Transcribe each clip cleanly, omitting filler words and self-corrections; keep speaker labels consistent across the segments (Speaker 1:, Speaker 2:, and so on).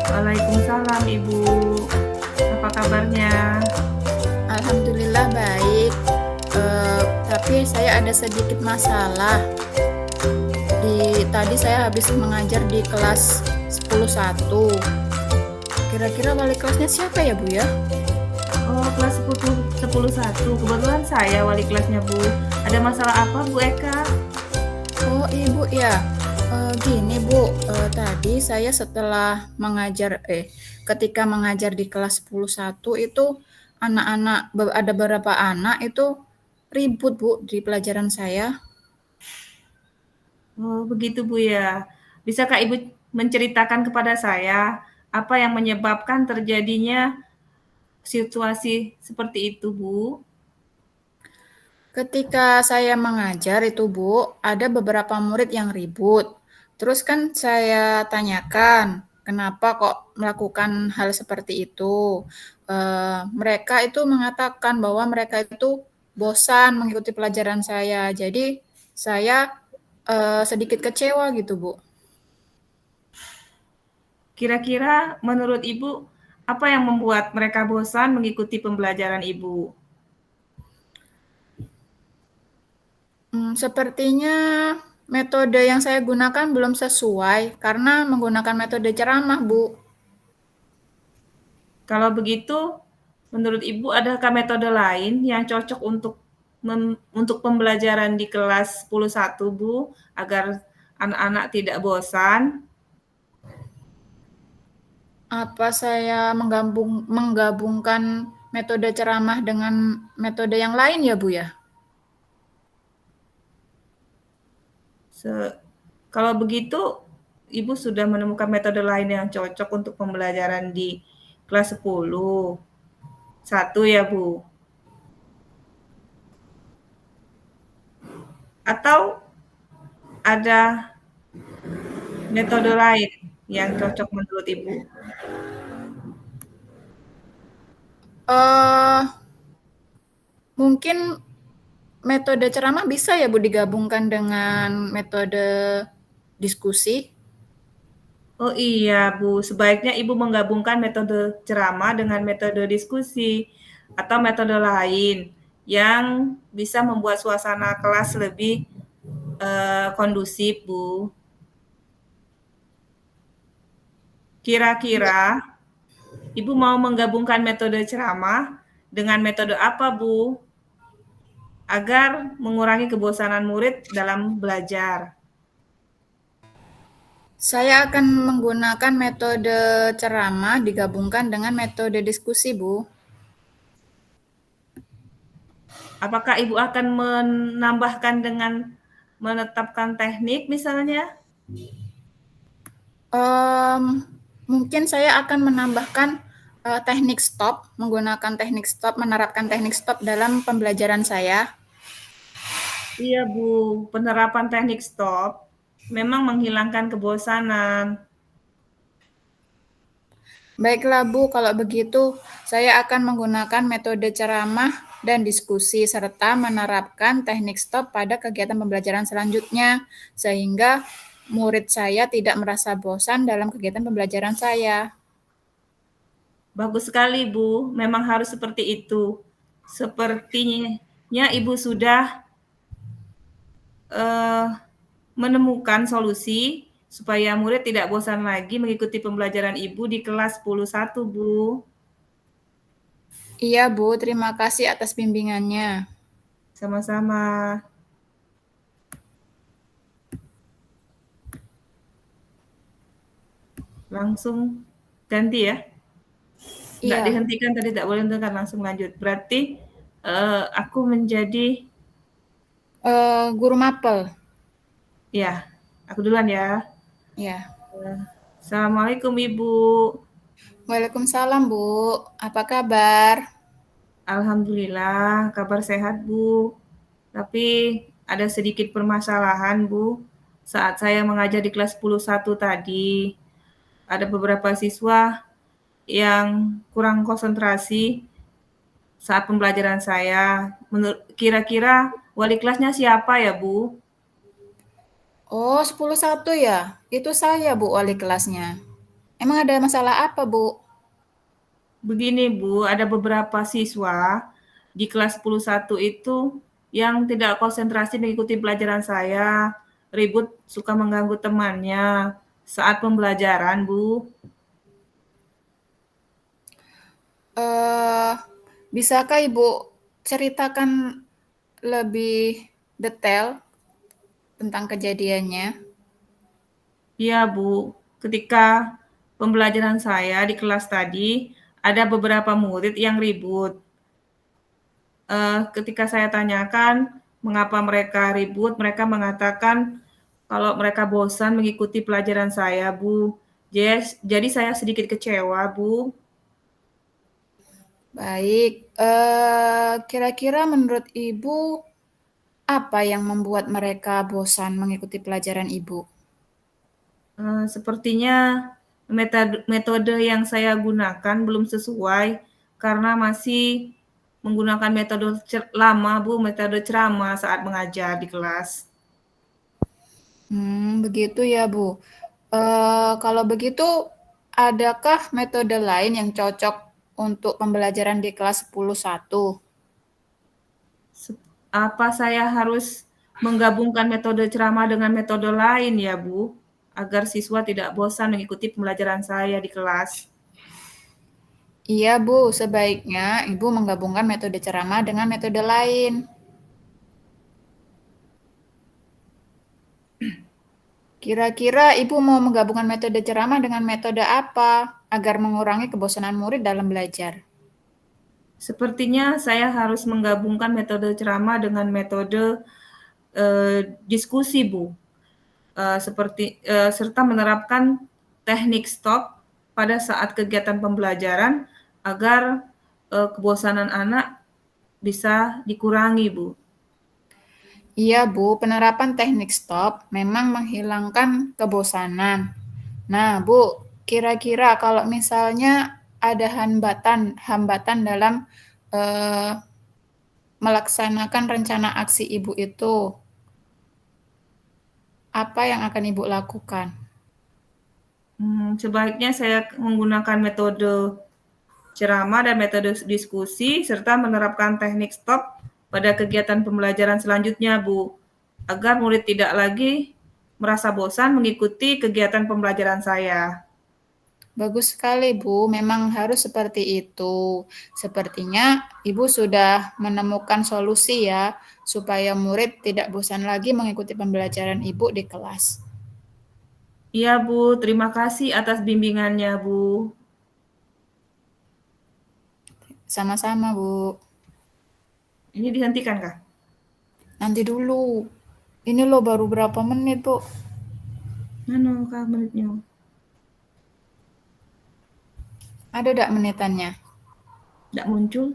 Speaker 1: Waalaikumsalam Ibu. Apa kabarnya?
Speaker 2: Alhamdulillah baik. Tapi saya ada sedikit masalah. Tadi saya habis mengajar di kelas 10.1. Kira-kira wali kelasnya siapa ya, Bu ya?
Speaker 1: Oh, kelas 10 Kebetulan saya wali kelasnya, Bu. Ada masalah apa, Bu Eka?
Speaker 2: Oh, Ibu ya. Gini, Bu. Tadi saya ketika mengajar di kelas 10.1 itu ada beberapa anak itu ribut, Bu, di pelajaran saya.
Speaker 1: Oh, begitu, Bu ya. Bisakah Ibu menceritakan kepada saya apa yang menyebabkan terjadinya situasi seperti itu, Bu?
Speaker 2: Ketika saya mengajar itu, Bu, ada beberapa murid yang ribut. Terus kan saya tanyakan, kenapa kok melakukan hal seperti itu? Mereka itu mengatakan bahwa mereka itu bosan mengikuti pelajaran saya. Jadi saya sedikit kecewa gitu, Bu.
Speaker 1: Kira-kira menurut Ibu, apa yang membuat mereka bosan mengikuti pembelajaran Ibu?
Speaker 2: Sepertinya metode yang saya gunakan belum sesuai karena menggunakan metode ceramah, Bu.
Speaker 1: Kalau begitu, menurut Ibu adakah metode lain yang cocok untuk pembelajaran di kelas 10.1, Bu, agar anak-anak tidak bosan?
Speaker 2: Apa saya menggabungkan metode ceramah dengan metode yang lain ya, Bu ya?
Speaker 1: Kalau begitu, Ibu sudah menemukan metode lain yang cocok untuk pembelajaran di kelas 10.1 ya, Bu? Atau ada metode lain yang cocok menurut Ibu?
Speaker 2: Eh, Mungkin metode ceramah bisa ya, Bu, digabungkan dengan metode diskusi?
Speaker 1: Oh iya, Bu, sebaiknya Ibu menggabungkan metode ceramah dengan metode diskusi atau metode lain yang bisa membuat suasana kelas lebih kondusif, Bu. Kira-kira Ibu mau menggabungkan metode ceramah dengan metode apa, Bu? Agar mengurangi kebosanan murid dalam belajar.
Speaker 2: Saya akan menggunakan metode ceramah digabungkan dengan metode diskusi, Bu.
Speaker 1: Apakah Ibu akan menambahkan dengan menetapkan teknik misalnya?
Speaker 2: Mungkin saya akan menambahkan teknik stop, menggunakan teknik stop, menerapkan teknik stop dalam pembelajaran saya.
Speaker 1: Iya, Bu. Penerapan teknik stop memang menghilangkan kebosanan.
Speaker 2: Baiklah, Bu, kalau begitu saya akan menggunakan metode ceramah dan diskusi serta menerapkan teknik stop pada kegiatan pembelajaran selanjutnya sehingga murid saya tidak merasa bosan dalam kegiatan pembelajaran saya.
Speaker 1: Bagus sekali, Bu. Memang harus seperti itu. Sepertinya Ibu sudah eh, menemukan solusi supaya murid tidak bosan lagi mengikuti pembelajaran Ibu di kelas 10.1, Bu.
Speaker 2: Iya, Bu, terima kasih atas bimbingannya.
Speaker 1: Sama-sama. Langsung ganti ya. Nggak
Speaker 2: Iya,
Speaker 1: dihentikan tadi, tidak boleh dihentikan, langsung lanjut. Berarti aku menjadi,
Speaker 2: guru mapel.
Speaker 1: ya, aku duluan ya.
Speaker 2: Ya.
Speaker 1: Assalamualaikum Ibu.
Speaker 2: Waalaikumsalam, Bu. Apa kabar?
Speaker 1: Alhamdulillah, kabar sehat Bu. Tapi ada sedikit permasalahan Bu. Saat saya mengajar di kelas 10.1 tadi, ada beberapa siswa yang kurang konsentrasi saat pembelajaran saya. Kira-kira wali kelasnya siapa ya Bu?
Speaker 2: Oh, 10.1 ya? Itu saya, Bu, wali kelasnya. Emang ada masalah apa, Bu?
Speaker 1: Begini Bu, ada beberapa siswa di kelas 10-1 itu yang tidak konsentrasi mengikuti pelajaran saya, ribut, suka mengganggu temannya saat pembelajaran, Bu.
Speaker 2: Eh, Bisakah Ibu ceritakan lebih detail tentang kejadiannya?
Speaker 1: Iya, Bu. Ketika pembelajaran saya di kelas tadi, ada beberapa murid yang ribut. Ketika saya tanyakan mengapa mereka ribut, mereka mengatakan kalau mereka bosan mengikuti pelajaran saya, Bu. Jadi saya sedikit kecewa, Bu.
Speaker 2: Baik, kira-kira menurut Ibu apa yang membuat mereka bosan mengikuti pelajaran Ibu?
Speaker 1: Sepertinya metode yang saya gunakan belum sesuai karena masih menggunakan metode lama, Bu, metode ceramah saat mengajar di kelas.
Speaker 2: Begitu ya, Bu. Kalau begitu, adakah metode lain yang cocok untuk pembelajaran di kelas 10.1?
Speaker 1: Apa saya harus menggabungkan metode ceramah dengan metode lain ya, Bu, agar siswa tidak bosan mengikuti pembelajaran saya di kelas?
Speaker 2: Iya, Bu, sebaiknya Ibu menggabungkan metode ceramah dengan metode lain. Kira-kira Ibu mau menggabungkan metode ceramah dengan metode apa agar mengurangi kebosanan murid dalam belajar?
Speaker 1: Sepertinya saya harus menggabungkan metode ceramah dengan metode diskusi, Bu. Serta menerapkan teknik stop pada saat kegiatan pembelajaran agar kebosanan anak bisa dikurangi, Bu.
Speaker 2: Iya, Bu, penerapan teknik stop memang menghilangkan kebosanan. Nah, Bu, kira-kira kalau misalnya ada hambatan dalam eh, melaksanakan rencana aksi Ibu itu, apa yang akan Ibu lakukan?
Speaker 1: Sebaiknya saya menggunakan metode ceramah dan metode diskusi serta menerapkan teknik stop pada kegiatan pembelajaran selanjutnya, Bu, agar murid tidak lagi merasa bosan mengikuti kegiatan pembelajaran saya.
Speaker 2: Bagus sekali, Bu. Memang harus seperti itu. Sepertinya Ibu sudah menemukan solusi ya, supaya murid tidak bosan lagi mengikuti pembelajaran Ibu di kelas.
Speaker 1: Iya, Bu. Terima kasih atas bimbingannya, Bu.
Speaker 2: Sama-sama, Bu.
Speaker 1: Ini dihentikan, Kak?
Speaker 2: Nanti dulu. Ini loh baru berapa menit, Bu?
Speaker 1: Mana Kak menitnya?
Speaker 2: Ada tidak menitannya?
Speaker 1: Tidak muncul.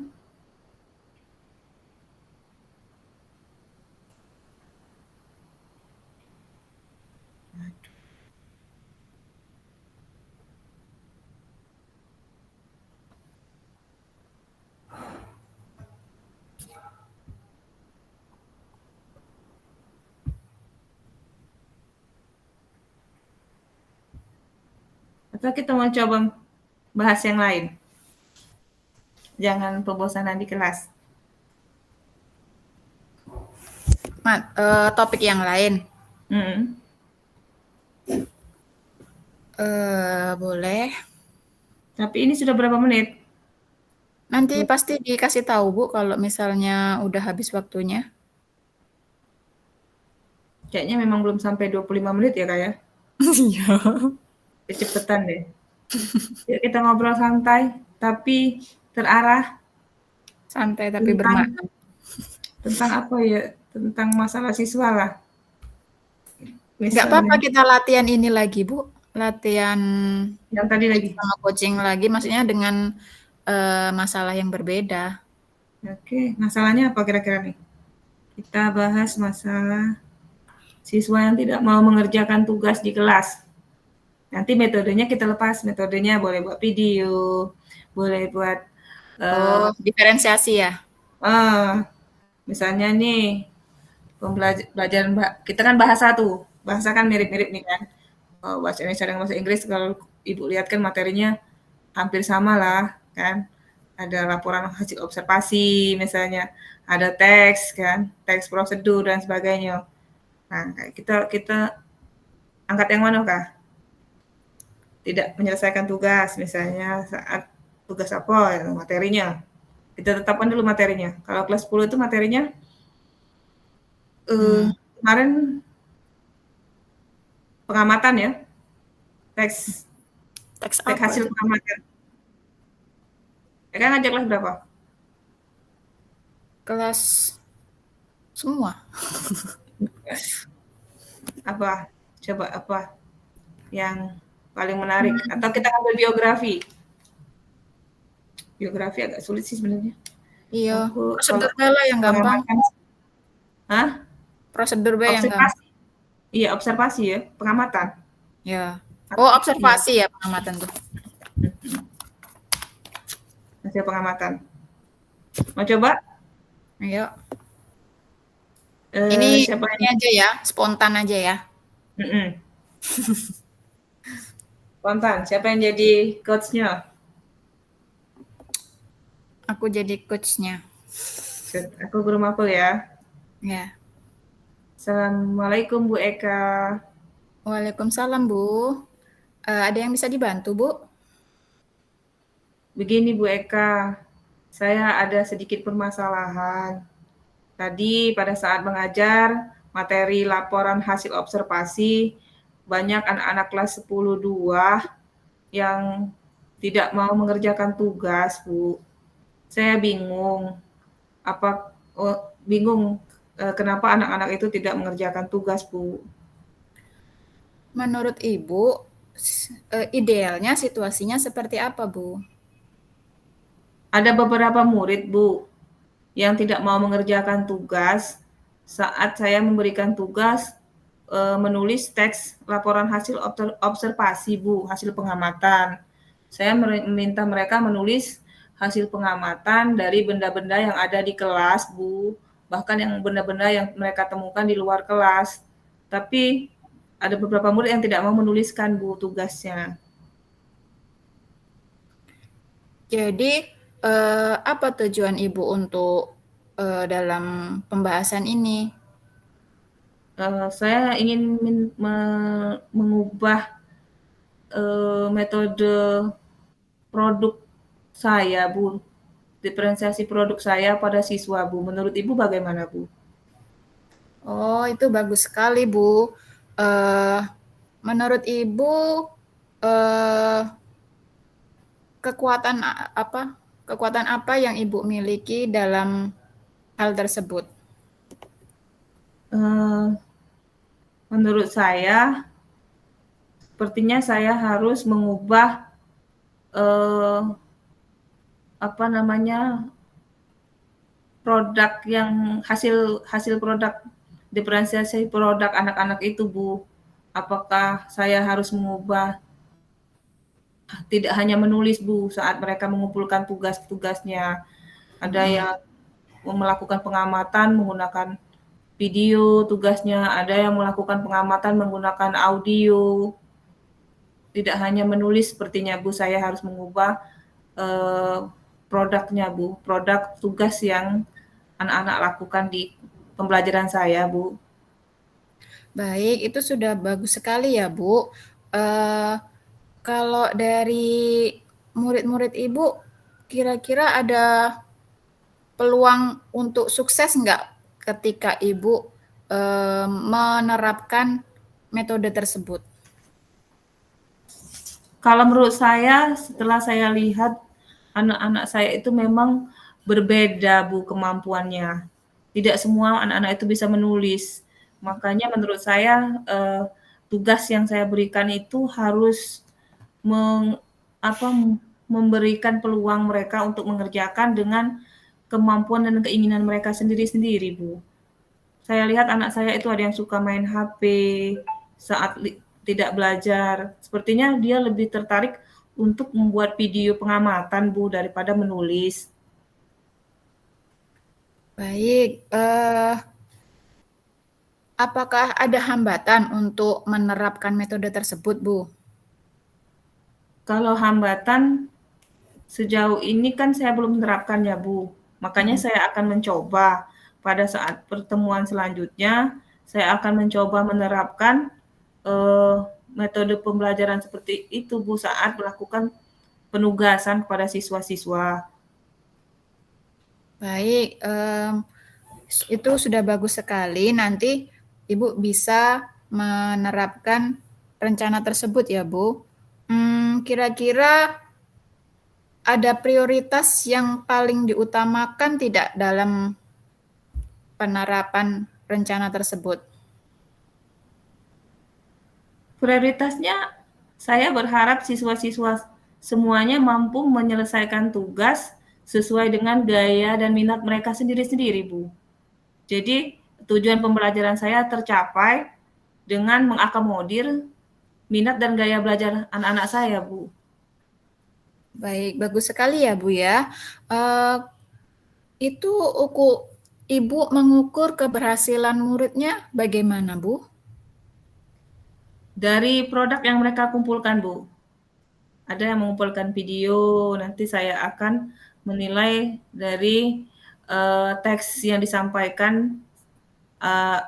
Speaker 1: Atau kita mau coba bahas yang lain? Jangan pembosanan di kelas.
Speaker 2: Topik yang lain.
Speaker 1: Hmm.
Speaker 2: Boleh.
Speaker 1: Tapi ini sudah berapa menit?
Speaker 2: Nanti pasti dikasih tahu, Bu, kalau misalnya udah habis waktunya.
Speaker 1: Kayaknya memang belum sampai 25 menit ya, Kak ya?
Speaker 2: Iya.
Speaker 1: Kecepatan deh. Yuk kita ngobrol santai, tapi terarah
Speaker 2: Santai tapi
Speaker 1: tentang
Speaker 2: bermakna.
Speaker 1: tentang apa ya? Tentang masalah siswa lah.
Speaker 2: Nggak apa-apa
Speaker 1: Misalnya,
Speaker 2: kita latihan ini lagi, Bu. Latihan
Speaker 1: yang tadi
Speaker 2: coaching
Speaker 1: lagi.
Speaker 2: sama coaching lagi, maksudnya dengan masalah yang berbeda.
Speaker 1: Oke, masalahnya apa kira-kira nih? Kita bahas masalah siswa yang tidak mau mengerjakan tugas di kelas. Nanti metodenya kita lepas, metodenya boleh buat video, boleh buat
Speaker 2: Oh, diferensiasi ya?
Speaker 1: misalnya nih pelajaran kita kan bahasa tuh, bahasa kan mirip-mirip nih kan. Bahasa Indonesia dengan bahasa Inggris kalau Ibu lihat kan materinya hampir sama lah kan. Ada laporan hasil observasi misalnya, ada teks kan, teks prosedur dan sebagainya. Nah, kita angkat yang mana kah? Tidak menyelesaikan tugas misalnya saat tugas apa ya, materinya. Kita tetapkan dulu materinya. Kalau kelas 10 itu materinya kemarin pengamatan ya, teks
Speaker 2: Teks
Speaker 1: teks
Speaker 2: apa
Speaker 1: hasil
Speaker 2: itu?
Speaker 1: pengamatan. Eka ngajak kelas berapa?
Speaker 2: Kelas semua.
Speaker 1: Apa? Coba apa yang paling menarik? Atau kita ambil biografi? Biografi agak sulit sih sebenarnya.
Speaker 2: Iya,
Speaker 1: Aku kalau
Speaker 2: prosedur bela yang gampang.
Speaker 1: pengamatan, hah?
Speaker 2: Prosedur B yang gampang.
Speaker 1: Observasi. Iya, observasi ya, pengamatan.
Speaker 2: Ya.
Speaker 1: Atau
Speaker 2: Oh,
Speaker 1: iya,
Speaker 2: observasi ya pengamatan tuh.
Speaker 1: hasil pengamatan. Mau coba?
Speaker 2: Ayo. Ini
Speaker 1: Siapa
Speaker 2: ini
Speaker 1: yang
Speaker 2: aja ya, spontan aja ya.
Speaker 1: mm Spontan, siapa yang jadi coach-nya?
Speaker 2: Aku jadi coach-nya.
Speaker 1: Aku guru mapel ya.
Speaker 2: Ya.
Speaker 1: Assalamualaikum Bu Eka.
Speaker 2: Waalaikumsalam, Bu. Ada yang bisa dibantu, Bu?
Speaker 1: Begini Bu Eka, saya ada sedikit permasalahan. Tadi pada saat mengajar materi laporan hasil observasi, banyak anak-anak kelas 10-2 yang tidak mau mengerjakan tugas, Bu. Saya bingung, bingung kenapa anak-anak itu tidak mengerjakan tugas, Bu.
Speaker 2: Menurut Ibu, idealnya situasinya seperti apa, Bu?
Speaker 1: Ada beberapa murid, Bu, yang tidak mau mengerjakan tugas saat saya memberikan tugas menulis teks laporan hasil observasi, Bu, hasil pengamatan. Saya meminta mereka menulis hasil pengamatan dari benda-benda yang ada di kelas, Bu, bahkan yang benda-benda yang mereka temukan di luar kelas. Tapi ada beberapa murid yang tidak mau menuliskan, Bu, tugasnya.
Speaker 2: Jadi, apa tujuan Ibu untuk dalam pembahasan ini?
Speaker 1: Saya ingin mengubah metode produk saya, Bu. Diferensiasi produk saya pada siswa, Bu. Menurut Ibu bagaimana, Bu?
Speaker 2: Oh, itu bagus sekali, Bu. Menurut Ibu, eh, kekuatan apa yang Ibu miliki dalam hal tersebut?
Speaker 1: Menurut saya, sepertinya saya harus mengubah apa namanya produk yang hasil produk diferensiasi produk anak-anak itu, Bu. Apakah saya harus mengubah tidak hanya menulis, Bu, saat mereka mengumpulkan tugas-tugasnya. Ada yang melakukan pengamatan menggunakan video tugasnya, ada yang melakukan pengamatan menggunakan audio. Tidak hanya menulis sepertinya, Bu, saya harus mengubah produknya, Bu, produk tugas yang anak-anak lakukan di pembelajaran saya, Bu.
Speaker 2: Baik, itu sudah bagus sekali ya, Bu. Kalau dari murid-murid Ibu, kira-kira ada peluang untuk sukses nggak ketika Ibu menerapkan metode tersebut?
Speaker 1: Kalau menurut saya, setelah saya lihat anak-anak saya itu memang berbeda, Bu, kemampuannya. Tidak semua anak-anak itu bisa menulis. Makanya menurut saya tugas yang saya berikan itu harus memberikan peluang mereka untuk mengerjakan dengan kemampuan dan keinginan mereka sendiri-sendiri, Bu. Saya lihat anak saya itu ada yang suka main HP saat tidak belajar. Sepertinya dia lebih tertarik untuk membuat video pengamatan, Bu, daripada menulis.
Speaker 2: Baik, apakah ada hambatan untuk menerapkan metode tersebut, Bu?
Speaker 1: Kalau hambatan sejauh ini kan saya belum menerapkan ya Bu, makanya saya akan mencoba pada saat pertemuan selanjutnya, saya akan mencoba menerapkan metode pembelajaran seperti itu Bu saat melakukan penugasan kepada siswa-siswa.
Speaker 2: Baik, itu sudah bagus sekali. Nanti Ibu bisa menerapkan rencana tersebut ya, Bu. Kira-kira ada prioritas yang paling diutamakan tidak dalam penerapan rencana tersebut?
Speaker 1: Prioritasnya saya berharap siswa-siswa semuanya mampu menyelesaikan tugas sesuai dengan gaya dan minat mereka sendiri-sendiri, Bu. Jadi tujuan pembelajaran saya tercapai dengan mengakomodir minat dan gaya belajar anak-anak saya, Bu.
Speaker 2: Baik, bagus sekali ya, Bu ya. Itu Ibu mengukur keberhasilan muridnya bagaimana, Bu?
Speaker 1: Dari produk yang mereka kumpulkan, Bu. Ada yang mengumpulkan video, nanti saya akan menilai dari teks yang disampaikan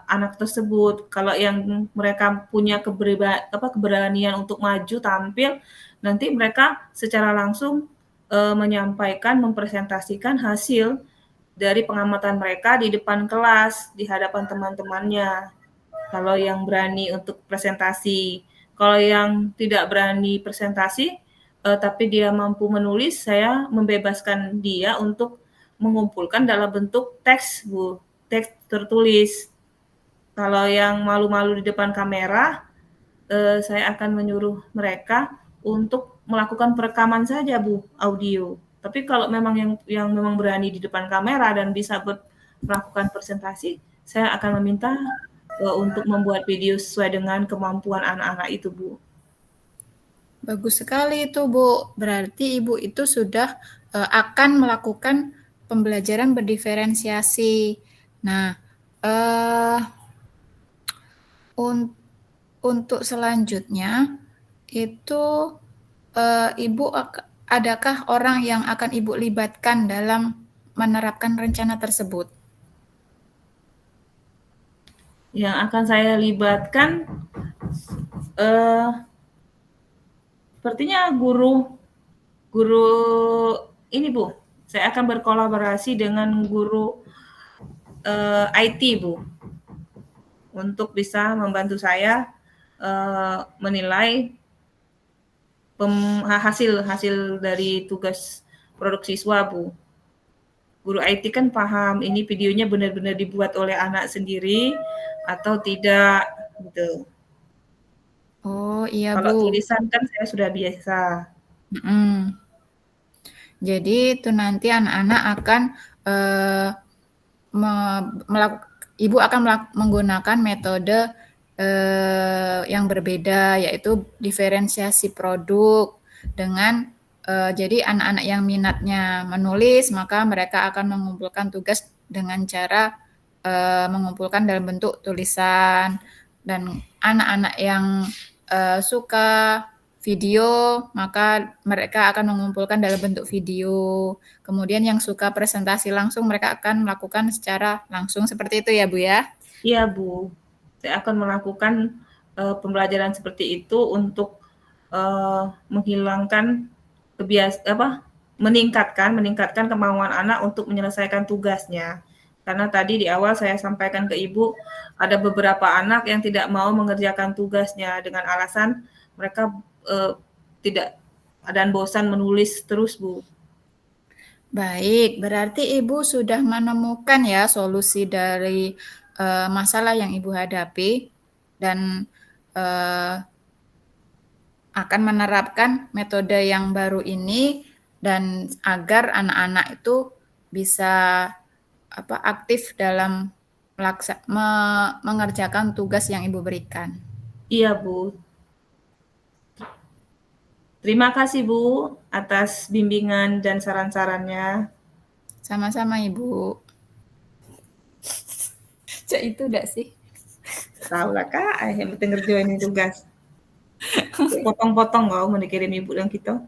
Speaker 1: anak tersebut. Kalau yang mereka punya keberanian untuk maju tampil, nanti mereka secara langsung menyampaikan, mempresentasikan hasil dari pengamatan mereka di depan kelas, di hadapan teman-temannya. Kalau yang berani untuk presentasi, kalau yang tidak berani presentasi, tapi dia mampu menulis, saya membebaskan dia untuk mengumpulkan dalam bentuk teks, Bu, teks tertulis. Kalau yang malu-malu di depan kamera, saya akan menyuruh mereka untuk melakukan perekaman saja, Bu, audio. Tapi kalau memang yang memang berani di depan kamera dan bisa melakukan presentasi, saya akan meminta untuk membuat video sesuai dengan kemampuan anak-anak itu, Bu.
Speaker 2: Bagus sekali itu, Bu. Berarti Ibu itu sudah akan melakukan pembelajaran berdiferensiasi. Nah, untuk selanjutnya itu Ibu adakah orang yang akan Ibu libatkan dalam menerapkan rencana tersebut?
Speaker 1: Yang akan saya libatkan sepertinya guru ini, Bu. Saya akan berkolaborasi dengan guru IT, Bu, untuk bisa membantu saya menilai hasil dari tugas produk siswa, Bu. Guru IT kan paham ini videonya benar-benar dibuat oleh anak sendiri atau tidak, gitu.
Speaker 2: Oh iya,
Speaker 1: Kalau
Speaker 2: Bu.
Speaker 1: tulisan kan saya sudah biasa.
Speaker 2: Jadi itu nanti anak-anak akan Ibu akan menggunakan metode yang berbeda, yaitu diferensiasi produk dengan jadi anak-anak yang minatnya menulis, maka mereka akan mengumpulkan tugas dengan cara mengumpulkan dalam bentuk tulisan, dan anak-anak yang suka video, maka mereka akan mengumpulkan dalam bentuk video. Kemudian yang suka presentasi langsung, mereka akan melakukan secara langsung. Seperti itu ya, Bu ya?
Speaker 1: Iya, Bu. Saya akan melakukan pembelajaran seperti itu untuk menghilangkan meningkatkan kemauan anak untuk menyelesaikan tugasnya. Karena tadi di awal saya sampaikan ke Ibu, ada beberapa anak yang tidak mau mengerjakan tugasnya dengan alasan mereka tidak dan bosan menulis terus, Bu.
Speaker 2: Baik, berarti Ibu sudah menemukan ya solusi dari masalah yang Ibu hadapi dan akan menerapkan metode yang baru ini dan agar anak-anak itu bisa aktif dalam mengerjakan tugas yang Ibu berikan.
Speaker 1: Iya, Bu. Terima kasih, Bu, atas bimbingan dan saran-sarannya.
Speaker 2: Sama-sama, Ibu. Cak itu udah sih.
Speaker 1: Tahu lah, Kak, yang penting ngerjain tugas. Potong-potong kau mau dikirim ibu dan kita.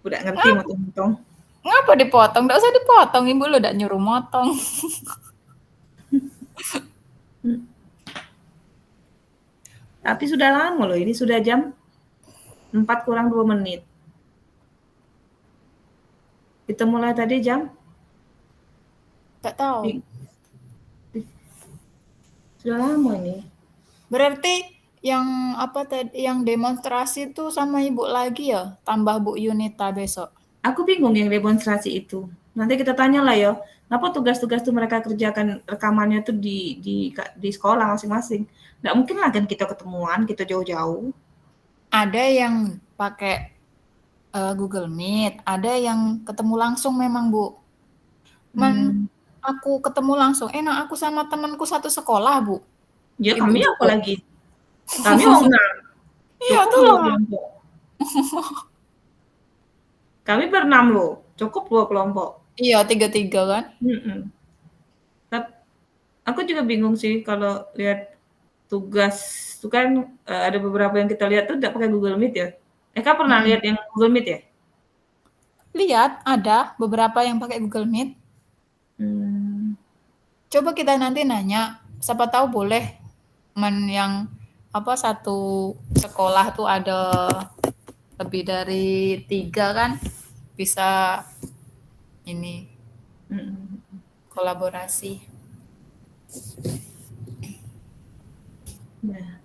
Speaker 1: Udah ngerti motong-motong.
Speaker 2: Ngapa dipotong? Nggak usah dipotong, ibu lu udah nyuruh motong.
Speaker 1: Hmm. Tapi sudah lama loh, ini sudah jam 4 kurang 2 menit. Kita mulai tadi jam
Speaker 2: Nggak tahu.
Speaker 1: sudah lama ini.
Speaker 2: Berarti yang apa tadi, yang demonstrasi tuh sama ibu lagi ya? Tambah Bu Yunita besok.
Speaker 1: Aku bingung yang demonstrasi itu. Nanti kita tanya lah ya, kenapa tugas-tugas tuh mereka kerjakan rekamannya tuh di sekolah masing-masing. Nggak mungkin lah kan kita ketemuan, kita jauh-jauh.
Speaker 2: Ada yang pakai Google Meet, ada yang ketemu langsung memang Bu.
Speaker 1: Hmm.
Speaker 2: Aku ketemu langsung, enak aku sama temanku satu sekolah Bu.
Speaker 1: Ya
Speaker 2: Ibu
Speaker 1: kami apa
Speaker 2: jemput.
Speaker 1: lagi? Kami orang enam,
Speaker 2: Iya
Speaker 1: cukup
Speaker 2: tuh
Speaker 1: dua
Speaker 2: lah.
Speaker 1: kelompok. Kami berenam loh, cukup dua kelompok.
Speaker 2: Iya, tiga-tiga kan?
Speaker 1: Mm-mm. Aku juga bingung sih kalau lihat tugas itu kan ada beberapa yang kita lihat tuh tidak pakai Google Meet ya. Eka pernah
Speaker 2: Mm-mm.
Speaker 1: lihat yang Google Meet ya?
Speaker 2: Lihat, ada beberapa yang pakai Google Meet.
Speaker 1: Hmm.
Speaker 2: Coba kita nanti nanya, siapa tahu boleh yang apa satu sekolah tuh ada lebih dari tiga kan, bisa ini
Speaker 1: Mm-mm.
Speaker 2: kolaborasi.
Speaker 1: Nah,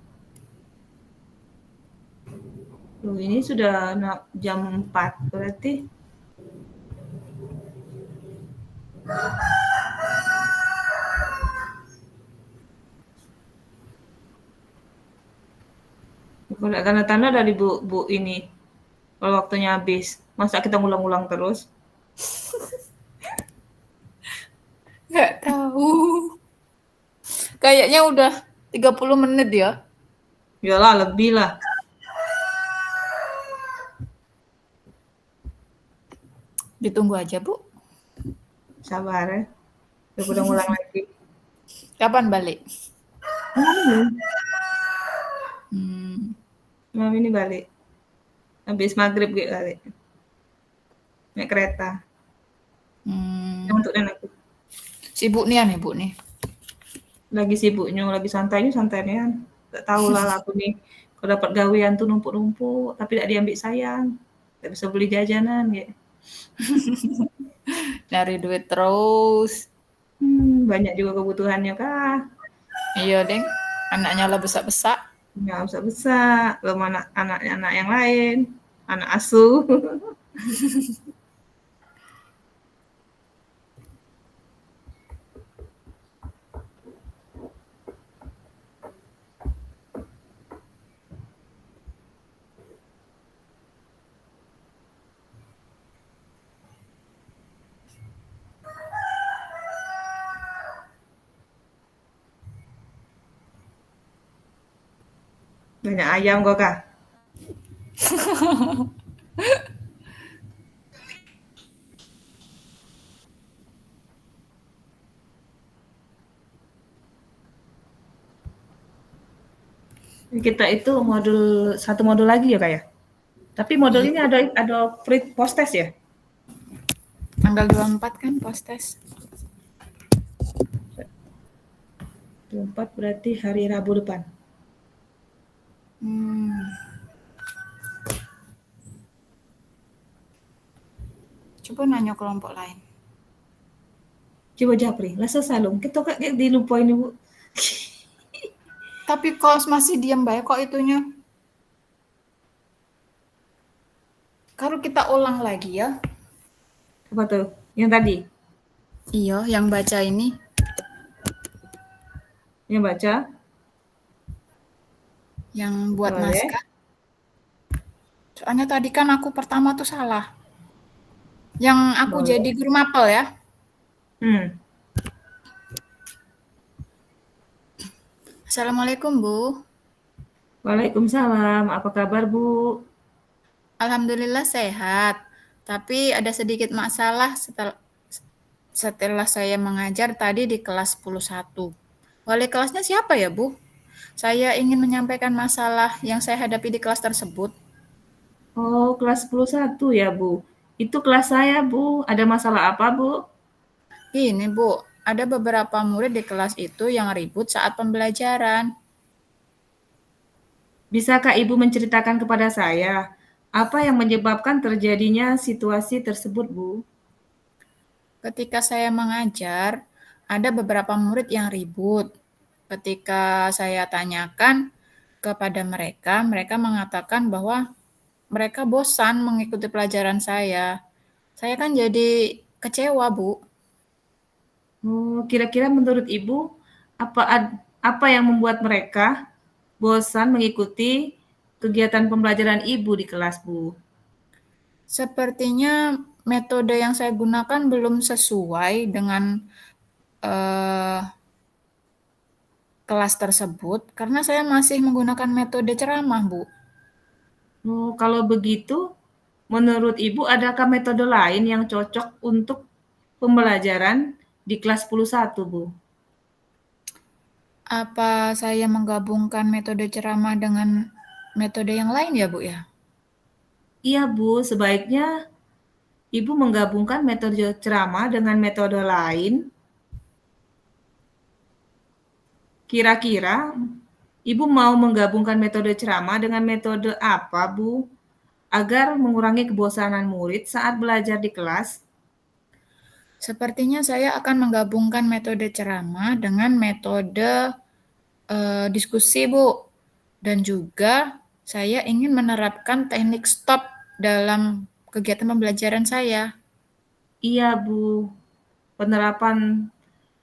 Speaker 1: loh, ini sudah jam 4 berarti kalau nggak tanda-tanda dari bu ini kalau waktunya habis. Masa kita ngulang-ulang terus?
Speaker 2: Nggak tahu. Kayaknya udah 30 menit ya.
Speaker 1: Iyalah lebih lah.
Speaker 2: Ditunggu aja, Bu.
Speaker 1: Sabar ya. Udah ngulang lagi.
Speaker 2: Kapan balik?
Speaker 1: Hmm,
Speaker 2: Hmm.
Speaker 1: malam ini balik. Habis maghrib gitu balik. Naik kereta. Untuk dan aku.
Speaker 2: Sibuk nih nih, Bu nih.
Speaker 1: Lagi sibuknya, lagi santainya santainya. Tak tahu lah aku nih. Kalau dapat gawean tuh numpuk-numpuk, tapi tidak diambil sayang. Tidak bisa beli jajanan ya.
Speaker 2: Nyari duit terus.
Speaker 1: Banyak juga kebutuhannya kah?
Speaker 2: Iya, Deng. Anaknya lah besak-besak.
Speaker 1: Nggak usah besar, belum anak yang lain, anak asuh. Banyak ayam kok kak. Kita itu satu modul lagi ya kak ya. Tapi modul
Speaker 2: Iya.
Speaker 1: ini ada free post test ya.
Speaker 2: Tanggal 24 kan post-test.
Speaker 1: 24 berarti hari Rabu depan.
Speaker 2: Coba nanya kelompok lain.
Speaker 1: Coba Japri, lah selesai loh. Kita kayak dilupain ibu.
Speaker 2: Tapi kok masih diam baik kok itunya. Kalau kita ulang lagi ya.
Speaker 1: Apa tuh? Yang tadi?
Speaker 2: Iya, yang baca ini.
Speaker 1: Yang baca?
Speaker 2: Yang buat
Speaker 1: Boleh.
Speaker 2: naskah. Soalnya tadi kan aku pertama tuh salah. Yang aku
Speaker 1: Boleh.
Speaker 2: jadi guru mapel ya. Assalamualaikum Bu.
Speaker 1: Waalaikumsalam. Apa kabar Bu?
Speaker 2: Alhamdulillah sehat. Tapi ada sedikit masalah setelah saya mengajar tadi di kelas 11. Wali kelasnya siapa ya Bu? Saya ingin menyampaikan masalah yang saya hadapi di kelas tersebut.
Speaker 1: Oh, kelas 11 ya, Bu. Itu kelas saya, Bu. Ada masalah apa, Bu?
Speaker 2: Gini, Bu, ada beberapa murid di kelas itu yang ribut saat pembelajaran.
Speaker 1: Bisakah Ibu menceritakan kepada saya apa yang menyebabkan terjadinya situasi tersebut, Bu?
Speaker 2: Ketika saya mengajar, ada beberapa murid yang ribut. Ketika saya tanyakan kepada mereka, mereka mengatakan bahwa mereka bosan mengikuti pelajaran saya. Saya kan jadi kecewa, Bu.
Speaker 1: Oh, kira-kira menurut Ibu apa yang membuat mereka bosan mengikuti kegiatan pembelajaran Ibu di kelas, Bu?
Speaker 2: Sepertinya metode yang saya gunakan belum sesuai dengan eh, kelas tersebut karena saya masih menggunakan metode ceramah, Bu.
Speaker 1: Oh, kalau begitu, menurut Ibu adakah metode lain yang cocok untuk pembelajaran di kelas 11, Bu?
Speaker 2: Apa saya menggabungkan metode ceramah dengan metode yang lain ya, Bu ya?
Speaker 1: Iya, Bu, sebaiknya Ibu menggabungkan metode ceramah dengan metode lain. Kira-kira Ibu mau menggabungkan metode ceramah dengan metode apa, Bu? Agar mengurangi kebosanan murid saat belajar di kelas?
Speaker 2: Sepertinya saya akan menggabungkan metode ceramah dengan metode diskusi, Bu. Dan juga saya ingin menerapkan teknik stop dalam kegiatan pembelajaran saya.
Speaker 1: Iya, Bu. Penerapan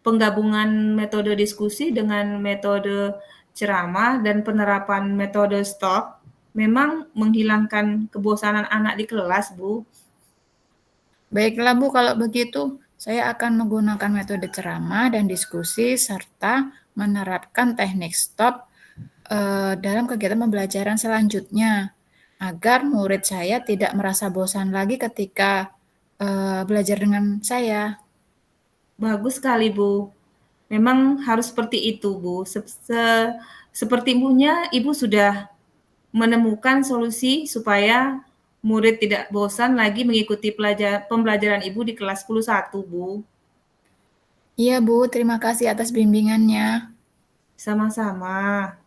Speaker 1: penggabungan metode diskusi dengan metode ceramah dan penerapan metode stop memang menghilangkan kebosanan anak di kelas, Bu.
Speaker 2: Baiklah, Bu, kalau begitu saya akan menggunakan metode ceramah dan diskusi serta menerapkan teknik stop dalam kegiatan pembelajaran selanjutnya agar murid saya tidak merasa bosan lagi ketika belajar dengan saya.
Speaker 1: Bagus sekali, Bu. Memang harus seperti itu, Bu. Seperti Ibunya, Ibu sudah menemukan solusi supaya murid tidak bosan lagi mengikuti pembelajaran Ibu di kelas 11, Bu.
Speaker 2: Iya, Bu, terima kasih atas bimbingannya.
Speaker 1: Sama-sama.